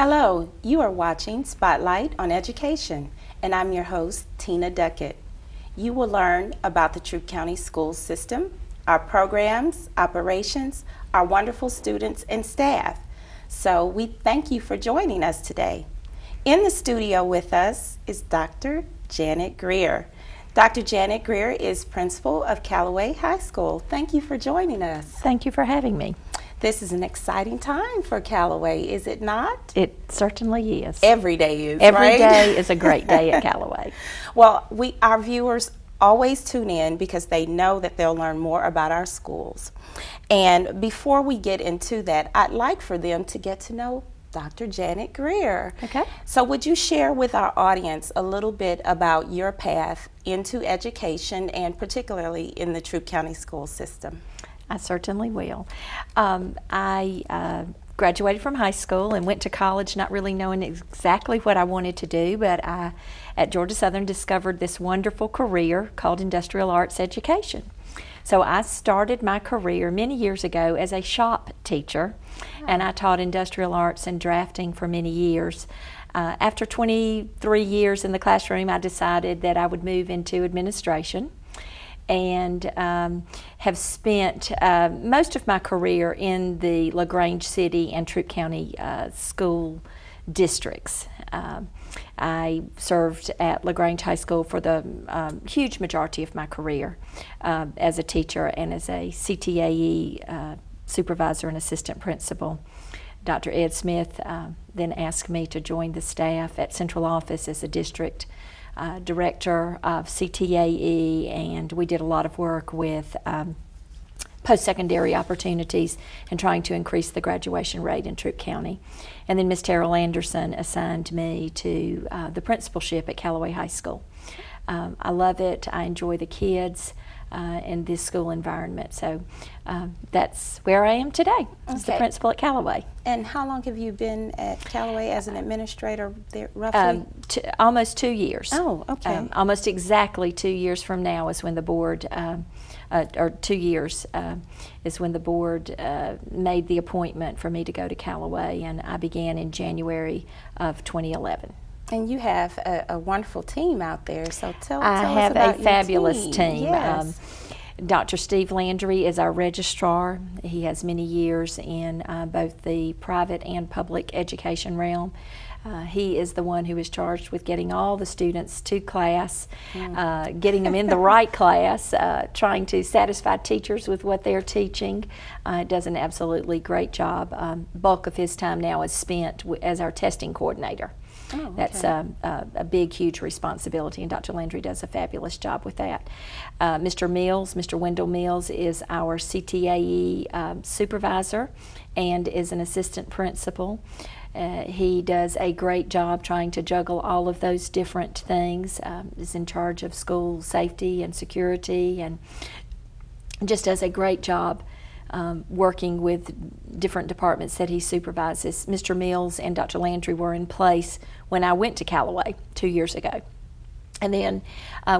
Hello, you are watching Spotlight on Education, and I'm your host, Tina Duckett. You will learn about the Troup County School System, our programs, operations, our wonderful students and staff. So we thank you for joining us today. In the studio with us is Dr. Janet Greer. Dr. Janet Greer is principal of Callaway High School. Thank you for joining us. Thank you for having me. This is an exciting time for Callaway, is it not? It certainly is. Every day is, Every right? day is a great day at Callaway. Well, our viewers always tune in because they know that they'll learn more about our schools. And before we get into that, I'd like for them to get to know Dr. Janet Greer. Okay. So would you share with our audience a little bit about your path into education and particularly in the Troup County School System? I certainly will. I graduated from high school and went to college not really knowing exactly what I wanted to do, but I, at Georgia Southern, discovered this wonderful career called industrial arts education. So I started my career many years ago as a shop teacher, and I taught industrial arts and drafting for many years. After 23 years in the classroom, I decided that I would move into administration, and have spent most of my career in the LaGrange City and Troup County school districts. I served at LaGrange High School for the huge majority of my career as a teacher and as a CTAE supervisor and assistant principal. Dr. Ed Smith then asked me to join the staff at central office as a district director of CTAE, and we did a lot of work with post-secondary opportunities and trying to increase the graduation rate in Troup County. And then Ms. Terrell Anderson assigned me to the principalship at Callaway High School. I love it. I enjoy the kids in this school environment. So that's where I am today, as the principal at Callaway. And how long have you been at Callaway as an administrator there, roughly? Almost 2 years. Oh, okay. Almost exactly 2 years from now is when the board, or 2 years is when the board made the appointment for me to go to Callaway, and I began in January of 2011. And you have a wonderful team out there, so tell I us have about a fabulous your team. Yes. Dr. Steve Landry is our registrar. He has many years in both the private and public education realm. He is the one who is charged with getting all the students to class, getting them in the right class, trying to satisfy teachers with what they're teaching. Does an absolutely great job. Bulk of his time now is spent as our testing coordinator. Oh, okay. That's a big, huge responsibility, and Dr. Landry does a fabulous job with that. Mr. Wendell Mills is our CTAE supervisor and is an assistant principal. He does a great job trying to juggle all of those different things, is in charge of school safety and security, and just does a great job working with different departments that he supervises. Mr. Mills and Dr. Landry were in place when I went to Callaway 2 years ago. And then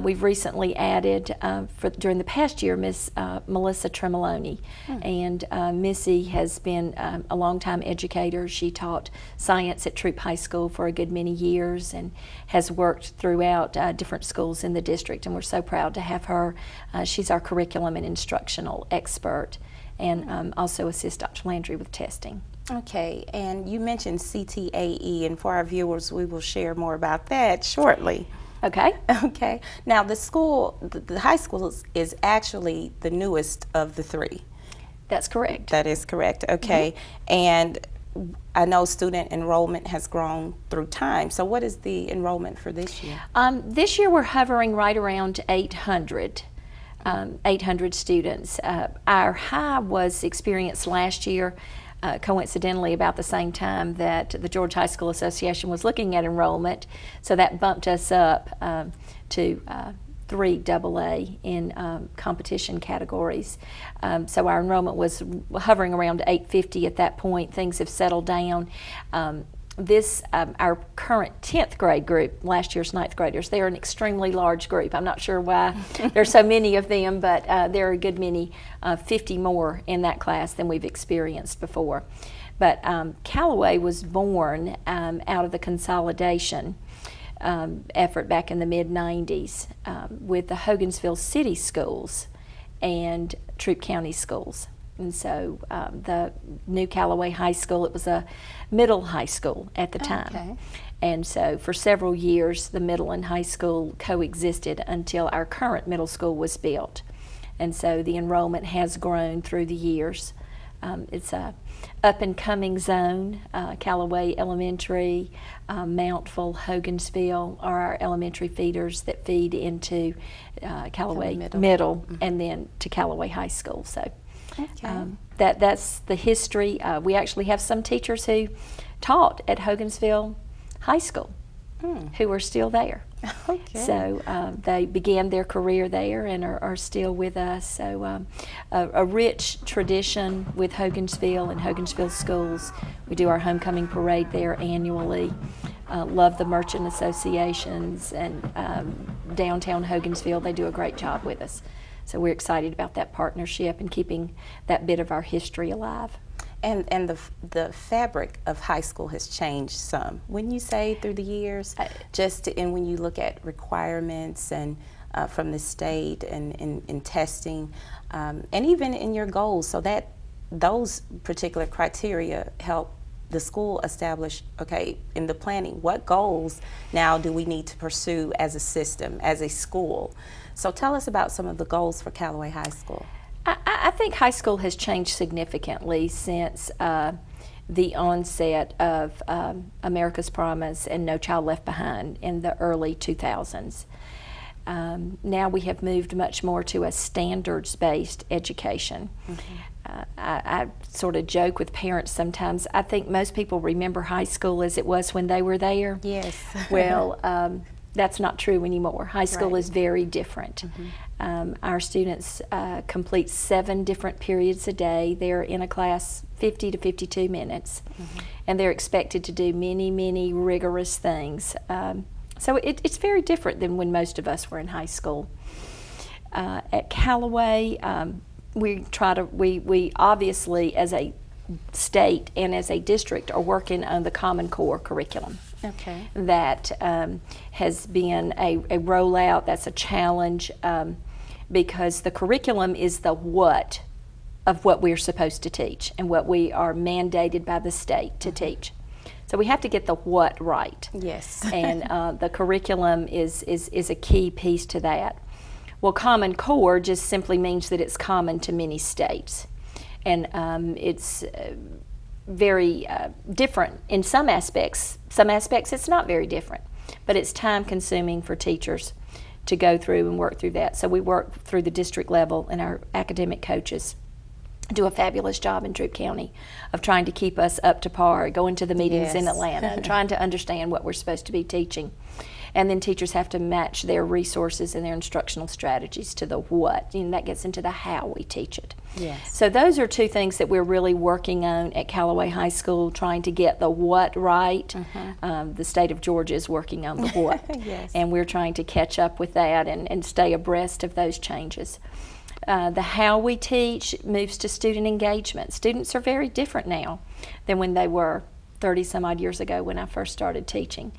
we've recently added, during the past year, Miss Melissa Tremoloni. And Missy has been a longtime educator. She taught science at Troup High School for a good many years and has worked throughout different schools in the district. And we're so proud to have her. She's our curriculum and instructional expert, and also assist Dr. Landry with testing. Okay, and you mentioned CTAE, and for our viewers, we will share more about that shortly. Okay. Okay. Now, the high school is actually the newest of the three. That's correct. That is correct. Okay. And I know student enrollment has grown through time. So what is the enrollment for this year? This year we're hovering right around 800. 800 students. Our high was experienced last year, coincidentally about the same time that the Georgia High School Association was looking at enrollment, so that bumped us up to 3 AA in competition categories. So our enrollment was hovering around 850 at that point. Things have settled down. Our current 10th grade group, last year's 9th graders, they're an extremely large group. I'm not sure why there's so many of them, but there are a good many, 50 more in that class than we've experienced before. But Callaway was born out of the consolidation effort back in the mid-90s with the Hogansville City Schools and Troup County Schools. And so the new Callaway High School, it was a middle high school at the time. Okay. And so for several years, the middle and high school coexisted until our current middle school was built. And so the enrollment has grown through the years. It's a up-and-coming zone. Callaway Elementary, Mountville, Hogansville are our elementary feeders that feed into Callaway Middle and then to Callaway High School. So Okay. that's the history. We actually have some teachers who taught at Hogansville High School who are still there. Okay. So they began their career there and are still with us. So a rich tradition with Hogansville and Hogansville schools. We do our homecoming parade there annually. Love the merchant associations and downtown Hogansville. They do a great job with us. So we're excited about that partnership and keeping that bit of our history alive. And the fabric of high school has changed some. Wouldn't you say through the years? And when you look at requirements and from the state and in testing, and even in your goals, so that those particular criteria help the school establish, okay, in the planning, what goals now do we need to pursue as a system, as a school? So tell us about some of the goals for Callaway High School. I think high school has changed significantly since the onset of America's Promise and No Child Left Behind in the early 2000s. Now we have moved much more to a standards-based education. I sort of joke with parents sometimes. I think most people remember high school as it was when they were there. Yes. Well, that's not true anymore. High school Right. is very different. Our students complete 7 different periods a day. They're in a class 50 to 52 minutes, and they're expected to do many, many rigorous things. So it's very different than when most of us were in high school. At Callaway, we obviously, as a state and as a district, are working on the Common Core curriculum. Okay. That has been a rollout. That's a challenge because the curriculum is the what of what we're supposed to teach and what we are mandated by the state to teach. So we have to get the what right. Yes. And the curriculum is a key piece to that. Well, Common Core just simply means that it's common to many states. And it's very different in some aspects. Some aspects it's not very different, but it's time consuming for teachers to go through and work through that. So we work through the district level, and our academic coaches do a fabulous job in Troup County of trying to keep us up to par, going to the meetings in Yes. Atlanta and trying to understand what we're supposed to be teaching. And then teachers have to match their resources and their instructional strategies to the what, and that gets into the how we teach it. Yes. So those are 2 things that we're really working on at Callaway High School, trying to get the what right. The state of Georgia is working on the what. Yes. And we're trying to catch up with that and stay abreast of those changes. The how we teach moves to student engagement. Students are very different now than when they were 30 some odd years ago when I first started teaching.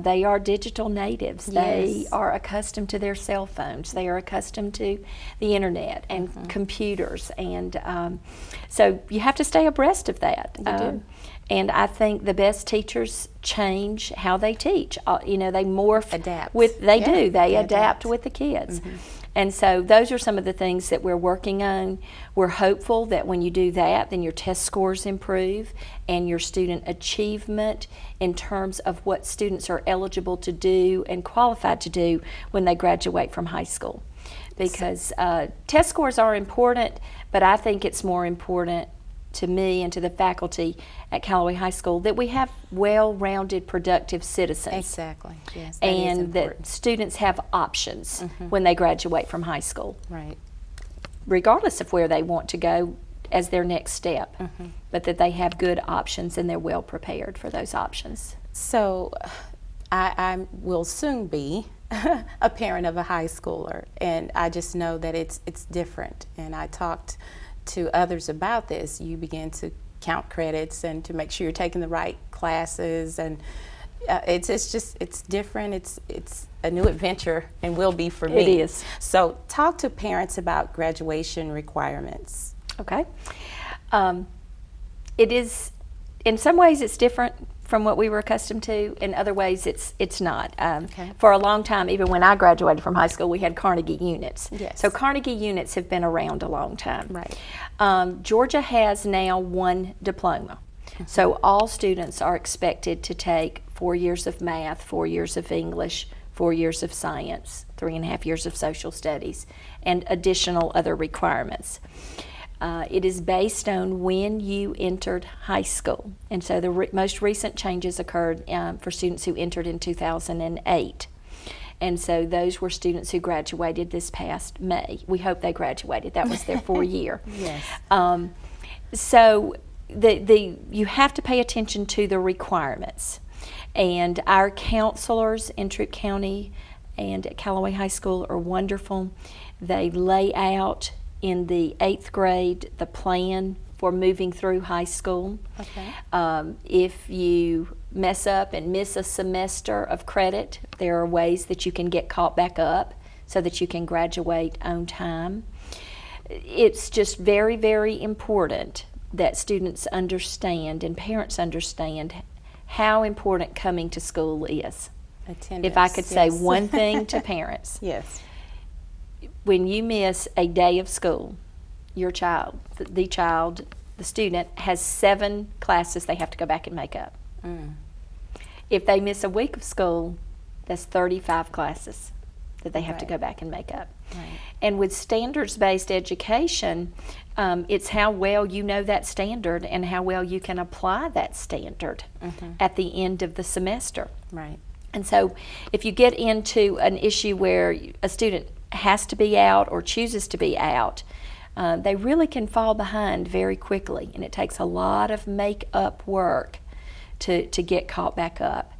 They are digital natives. They Yes. are accustomed to their cell phones. They are accustomed to the internet and computers. And so you have to stay abreast of that. You do. And I think the best teachers change how they teach. They morph. Adapt. They do. They They adapt adapt. with the kids. And so those are some of the things that we're working on. We're hopeful that when you do that, then your test scores improve and your student achievement in terms of what students are eligible to do and qualified to do when they graduate from high school. Because test scores are important, but I think it's more important to me and to the faculty at Callaway High School that we have well-rounded, productive citizens. Exactly. Yes. That is And that important. students have options when they graduate from high school, Right. regardless of where they want to go as their next step, but that they have good options and they're well prepared for those options. So I will soon be a parent of a high schooler, and I just know that it's different. And I talked to others about this. You begin to count credits and to make sure you're taking the right classes, and it's different. It's a new adventure, and will be for me. It is. So talk to parents about graduation requirements. Okay. It is, in some ways it's different from what we were accustomed to. In other ways it's not. Okay. For a long time, even when I graduated from high school, we had Carnegie units. Yes. So Carnegie units have been around a long time. Right. Georgia has now one diploma. So all students are expected to take 4 years of math, 4 years of English, 4 years of science, 3.5 years of social studies, and additional other requirements. It is based on when you entered high school. And so the most recent changes occurred for students who entered in 2008. And so those were students who graduated this past May. We hope they graduated. That was their 4-year. Yes. So you have to pay attention to the requirements. And our counselors in Troup County and at Callaway High School are wonderful. They lay out in the 8th grade the plan for moving through high school. Okay. If you mess up and miss a semester of credit, there are ways that you can get caught back up so that you can graduate on time. It's just very, very important that students understand and parents understand how important coming to school is. Attendance. If I could say Yes. one thing to parents, Yes. when you miss a day of school, your child, the student, has 7 classes they have to go back and make up. If they miss a week of school, that's 35 classes that they have to Right. go back and make up. Right. And with standards-based education, it's how well you know that standard and how well you can apply that standard at the end of the semester. Right. And so if you get into an issue where a student has to be out or chooses to be out, they really can fall behind very quickly, and it takes a lot of make-up work to get caught back up.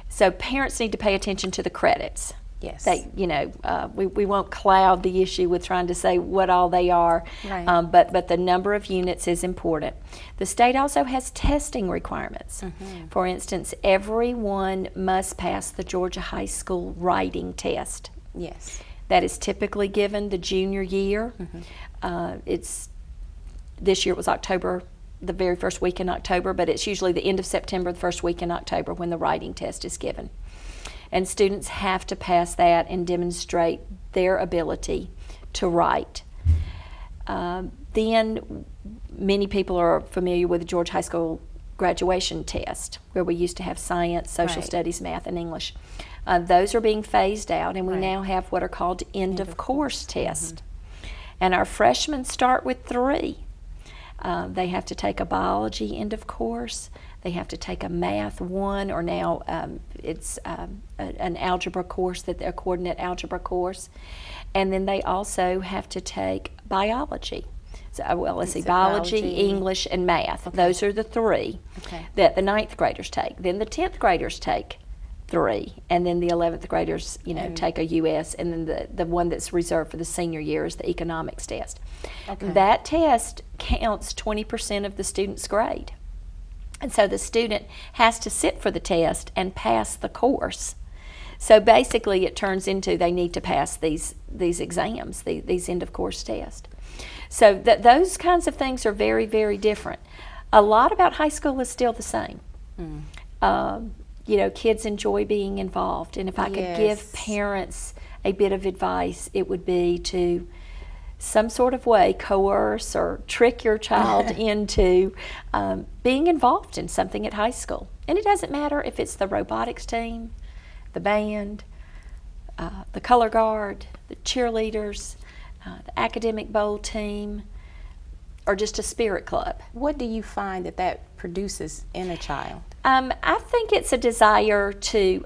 So parents need to pay attention to the credits. Yes. We won't cloud the issue with trying to say what all they are, Right. but the number of units is important. The state also has testing requirements. For instance, everyone must pass the Georgia High School writing test. Yes. That is typically given the junior year. This year it was October, the very first week in October, but it's usually the end of September, the first week in October when the writing test is given. And students have to pass that and demonstrate their ability to write. Then many people are familiar with the Georgia High School graduation test, where we used to have science, social Right. studies, math, and English. Those are being phased out, and we Right. now have what are called end-of-course tests. And our freshmen start with 3. They have to take a biology end of course. They have to take a math 1, or now it's an algebra course, a coordinate algebra course. And then they also have to take biology. So, let's see, Is it biology, biology? English, and math. Those are the 3 Okay. that the 9th graders take. Then the 10th graders take 3, and then the 11th graders, take a US, and then the one that's reserved for the senior year is the economics test. Okay. That test counts 20% of the student's grade. And so the student has to sit for the test and pass the course. So basically it turns into they need to pass these exams, these end-of-course tests. So those kinds of things are very, very different. A lot about high school is still the same. Kids enjoy being involved, and if I could give Yes. parents a bit of advice, it would be to some sort of way coerce or trick your child into being involved in something at high school. And it doesn't matter if it's the robotics team, the band, the color guard, the cheerleaders, the academic bowl team, or just a spirit club. What do you find that produces in a child? I think it's a desire to,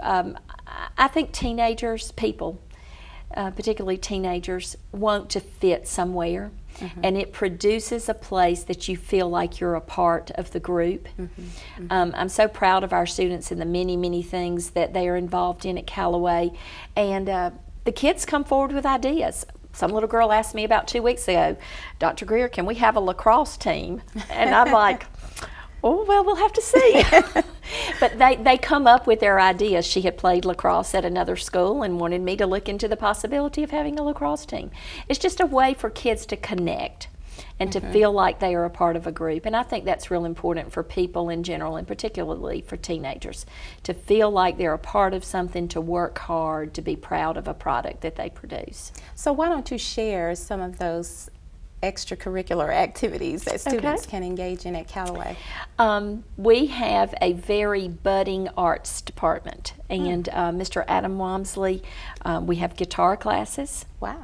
I think teenagers, people, particularly teenagers, want to fit somewhere. And it produces a place that you feel like you're a part of the group. I'm so proud of our students and the many, many things that they are involved in at Callaway. And the kids come forward with ideas. Some little girl asked me about 2 weeks ago, Dr. Greer, can we have a lacrosse team? And I'm like, Oh, well, we'll have to see. But they come up with their ideas. She had played lacrosse at another school and wanted me to look into the possibility of having a lacrosse team. It's just a way for kids to connect and to feel like they are a part of a group. And I think that's real important for people in general, and particularly for teenagers, to feel like they're a part of something, to work hard, to be proud of a product that they produce. So why don't you share some of those extracurricular activities that students can engage in at Callaway? We have a very budding arts department, and Mr. Adam Wamsley, we have guitar classes. Wow.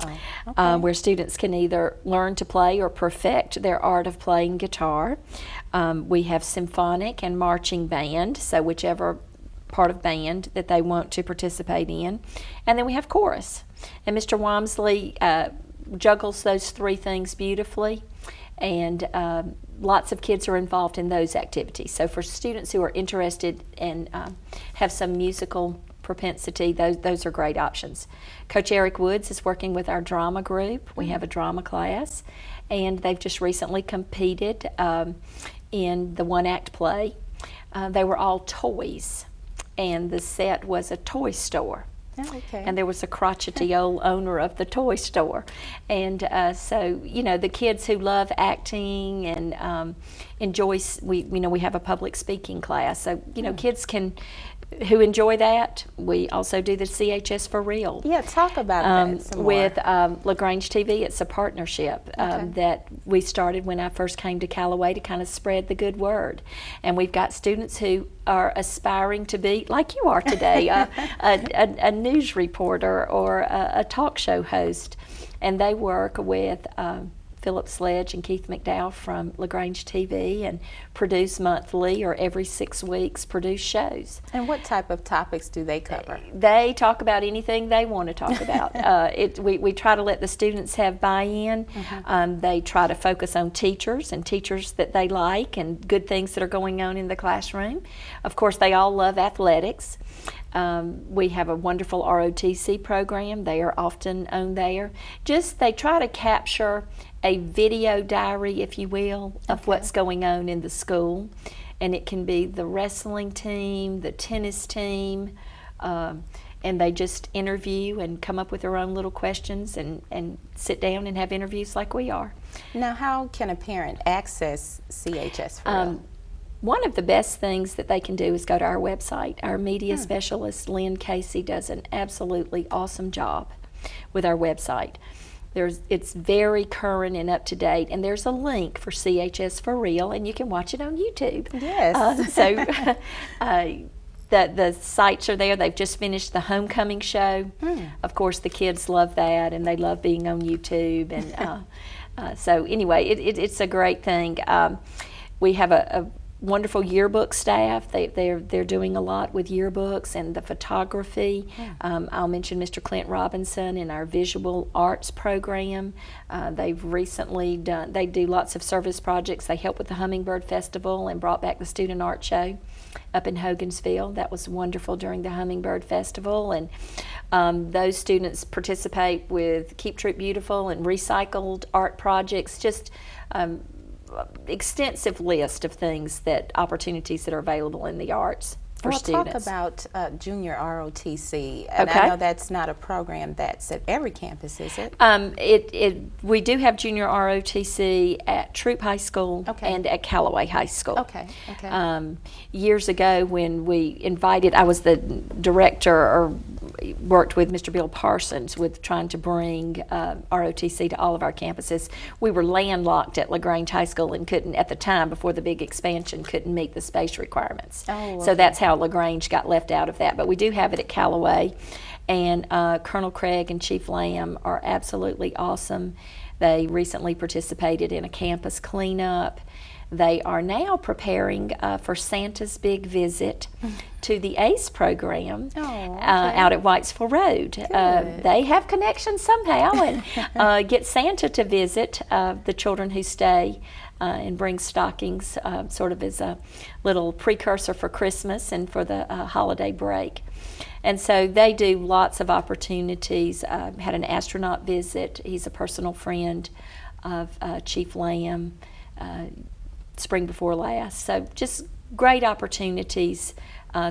Okay. Where students can either learn to play or perfect their art of playing guitar. We have symphonic and marching band, so whichever part of band that they want to participate in. And then we have chorus. And Mr. Wamsley juggles those three things beautifully, and lots of kids are involved in those activities. So for students who are interested and have some musical propensity, those are great options. Coach Eric Woods is working with our drama group. We have a drama class, and they've just recently competed in the one-act play. They were all toys, and the set was a toy store. Oh, okay. And there was a crotchety old owner of the toy store. And so, you know, the kids who love acting and enjoy, we have a public speaking class. So, you know, kids who enjoy that. We also do the CHS for Real. Yeah, talk about that some more. With LaGrange TV. It's a partnership that we started when I first came to Callaway to kind of spread the good word. And we've got students who are aspiring to be, like you are today, a news reporter or a talk show host. And they work with Philip Sledge and Keith McDowell from LaGrange TV and produce monthly or every 6 weeks produce shows. And what type of topics do they cover? They talk about anything they want to talk about. We try to let the students have buy-in. They try to focus on teachers and teachers that they like and good things that are going on in the classroom. Of course, they all love athletics. We have a wonderful ROTC program. They are often on there. They try to capture a video diary, if you will, of what's going on in the school. And it can be the wrestling team, the tennis team, and they just interview and come up with their own little questions and sit down and have interviews like we are. Now, how can a parent access CHS for Real? One of the best things that they can do is go to our website. Our media specialist, Lynn Casey, does an absolutely awesome job with our website. It's very current and up to date, and there's a link for CHS for Real, and you can watch it on YouTube. Yes. The sites are there. They've just finished the homecoming show. Of course, the kids love that, and they love being on YouTube. And so anyway, it's a great thing. We have a wonderful yearbook staff. They're doing a lot with yearbooks and the photography. I'll mention Mr. Clint Robinson in our visual arts program. They've recently they do lots of service projects. They helped with the Hummingbird Festival and brought back the student art show up in Hogansville. That was wonderful during the Hummingbird Festival. And those students participate with Keep Troup Beautiful and recycled art projects. Just extensive list of things opportunities that are available in the arts for students. Talk about Junior ROTC. And I know that's not a program that's at every campus, is it? We do have Junior ROTC at Troup High School and at Callaway High School. Years ago when we invited, I was the director or worked with Mr. Bill Parsons with trying to bring ROTC to all of our campuses. We were landlocked at LaGrange High School and couldn't, at the time before the big expansion, couldn't meet the space requirements. So that's how LaGrange got left out of that. But we do have it at Callaway. And Colonel Craig and Chief Lamb are absolutely awesome. They recently participated in a campus cleanup. They are now preparing for Santa's big visit to the ACE program out at Whitesville Road. They have connections somehow and get Santa to visit the children who stay and bring stockings sort of as a little precursor for Christmas and for the holiday break. And so they do lots of opportunities. Had an astronaut visit. He's a personal friend of Chief Lamb. spring before last. So just great opportunities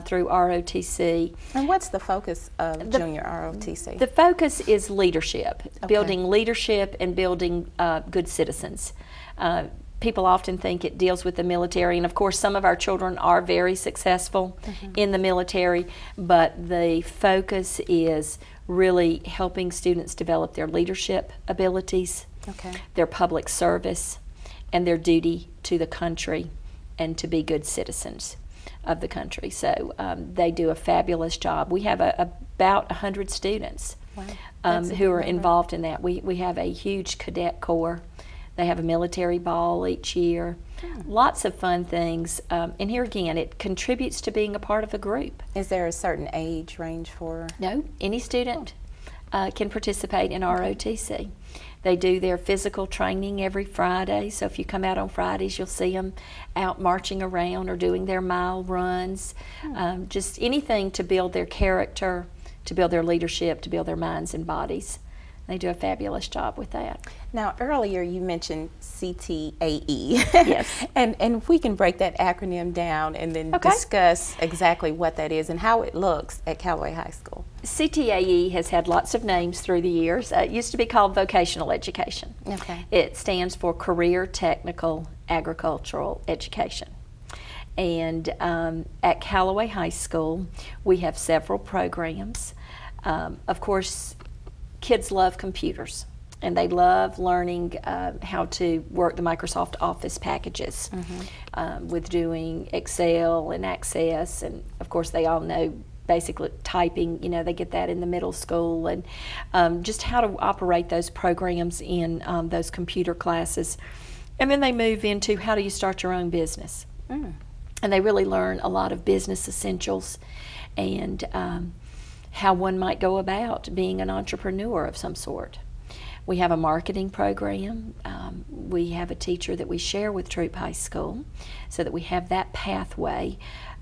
through ROTC. And what's the focus of Junior ROTC? The focus is leadership, building leadership and building good citizens. People often think it deals with the military, and of course some of our children are very successful in the military, but the focus is really helping students develop their leadership abilities, their public service, and their duty to the country and to be good citizens of the country. So they do a fabulous job. We have about 100 students who are involved in that. We have a huge cadet corps. They have a military ball each year. Lots of fun things. And here again, it contributes to being a part of a group. Is there a certain age range for? No, any student can participate in ROTC. They do their physical training every Friday, so if you come out on Fridays, you'll see them out marching around or doing their mile runs. Just anything to build their character, to build their leadership, to build their minds and bodies. They do a fabulous job with that. Now, earlier you mentioned CTAE. Yes. and if we can break that acronym down and then discuss exactly what that is and how it looks at Callaway High School. CTAE has had lots of names through the years. It used to be called Vocational Education. It stands for Career Technical Agricultural Education. And at Callaway High School, we have several programs. Of course, kids love computers, and they love learning how to work the Microsoft Office packages with doing Excel and Access, and of course they all know basically typing, they get that in the middle school, and just how to operate those programs in those computer classes. And then they move into how do you start your own business. And they really learn a lot of business essentials and how one might go about being an entrepreneur of some sort. We have a marketing program. We have a teacher that we share with Troup High School so that we have that pathway.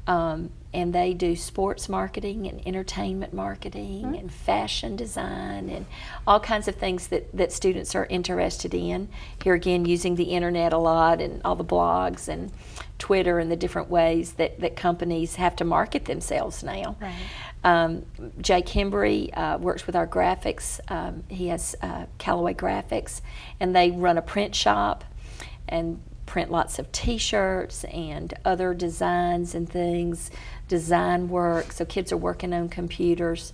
And they do sports marketing and entertainment marketing and fashion design and all kinds of things that students are interested in. Here again, using the internet a lot and all the blogs and Twitter and the different ways that companies have to market themselves now. Jake Hembry works with our graphics. He has Callaway Graphics, and they run a print shop and print lots of t-shirts and other designs and things, design work, so kids are working on computers,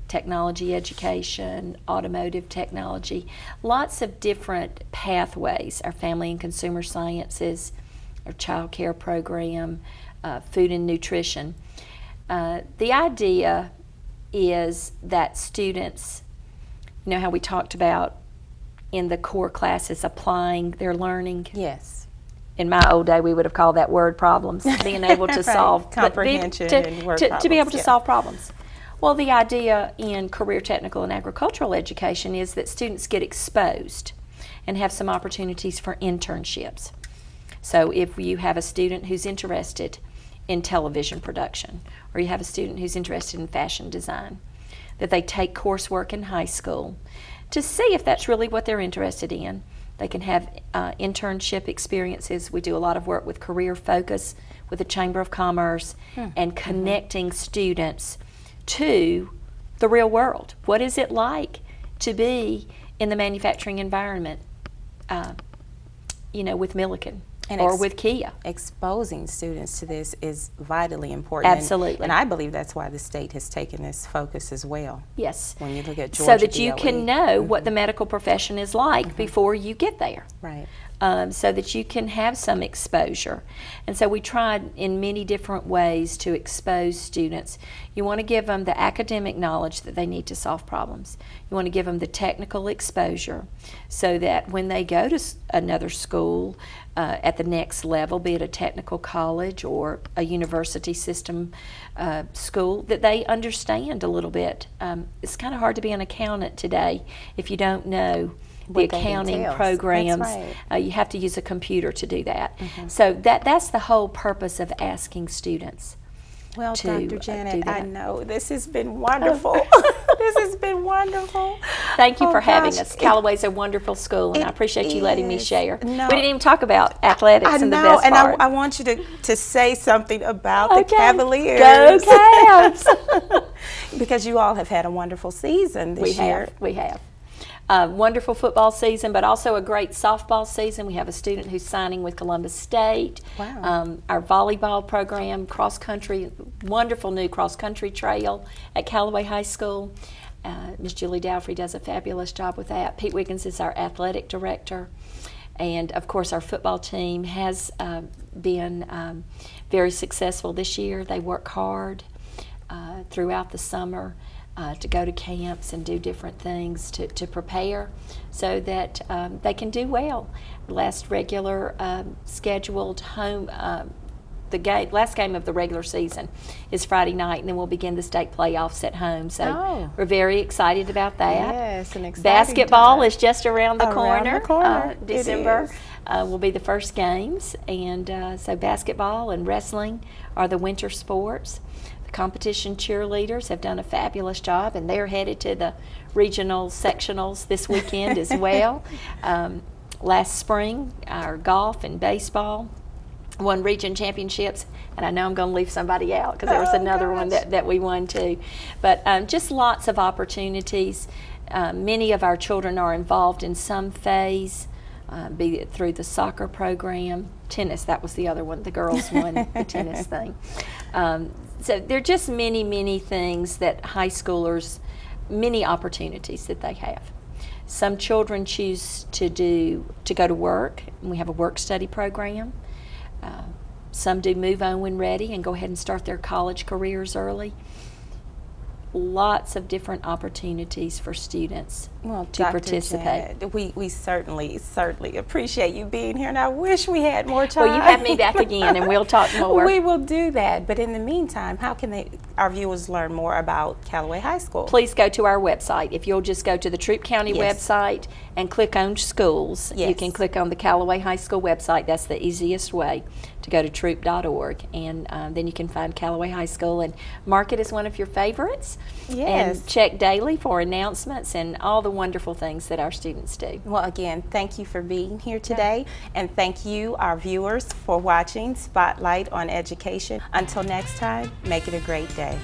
technology education, automotive technology, lots of different pathways, our family and consumer sciences, our child care program, food and nutrition. The idea is that students, how we talked about in the core classes applying their learning. Yes. In my old day, we would have called that word problems, being able to solve comprehension and word problems. To be able to solve problems. Well, the idea in career technical and agricultural education is that students get exposed and have some opportunities for internships. So if you have a student who's interested in television production, or you have a student who's interested in fashion design, that they take coursework in high school to see if that's really what they're interested in. They can have internship experiences. We do a lot of work with Career Focus, with the Chamber of Commerce, and connecting students to the real world. What is it like to be in the manufacturing environment, with Milliken? Or with Kia. Exposing students to this is vitally important. Absolutely. And I believe that's why the state has taken this focus as well. Yes. When you look at Georgia so that DOE. you can know what the medical profession is like before you get there. Right. So that you can have some exposure. And so we tried in many different ways to expose students. You want to give them the academic knowledge that they need to solve problems. You want to give them the technical exposure so that when they go to another school at the next level, be it a technical college or a university system school, that they understand a little bit. It's kind of hard to be an accountant today if you don't know the accounting programs. That's right. You have to use a computer to do that. So that's the whole purpose of asking students. Well, to Dr. Janet, do that. I know this has been wonderful. This has been wonderful. Thank you Oh, for having gosh. us. Callaway's a wonderful school, and I appreciate you letting me is. share. No. We didn't even talk about athletics I and the know, best and part. I want you to say something about the Okay. Cavaliers. Go Cavs! Because you all have had a wonderful season this year. We have. Wonderful football season, but also a great softball season. We have a student who's signing with Columbus State. Wow. Our volleyball program, cross country, wonderful new cross country trail at Callaway High School. Miss Julie Dowfrey does a fabulous job with that. Pete Wiggins is our athletic director. And of course, our football team has been very successful this year. They work hard throughout the summer to go to camps and do different things to prepare so that they can do well. Last regular scheduled home, last game of the regular season is Friday night, and then we'll begin the state playoffs at home. So we're very excited about that. Yes, an exciting Basketball time. is just around the corner. It December is. will be the first games, and so basketball and wrestling are the winter sports. The competition cheerleaders have done a fabulous job, and they're headed to the regional sectionals this weekend as well. Last spring, our golf and baseball won region championships, and I know I'm going to leave somebody out because there was another one that we won too. But just lots of opportunities. Many of our children are involved in some phase, be it through the soccer program. Tennis, that was the other one. The girls won the tennis thing. So there are just many, many things that high schoolers, many opportunities that they have. Some children choose to go to work, and we have a work-study program. Some do move on when ready and go ahead and start their college careers early. Lots of different opportunities for students to Dr. participate. Janet, we certainly appreciate you being here, and I wish we had more time. Well, you have me back again, and we'll talk more. We will do that, but in the meantime, how can our viewers learn more about Callaway High School? Please go to our website. If you'll just go to the Troup County website and click on schools, you can click on the Callaway High School website. That's the easiest way to go to troup.org, and then you can find Callaway High School and mark it as one of your favorites. Yes. And check daily for announcements and all the wonderful things that our students do. Well, again, thank you for being here today, and thank you, our viewers, for watching Spotlight on Education. Until next time, make it a great day.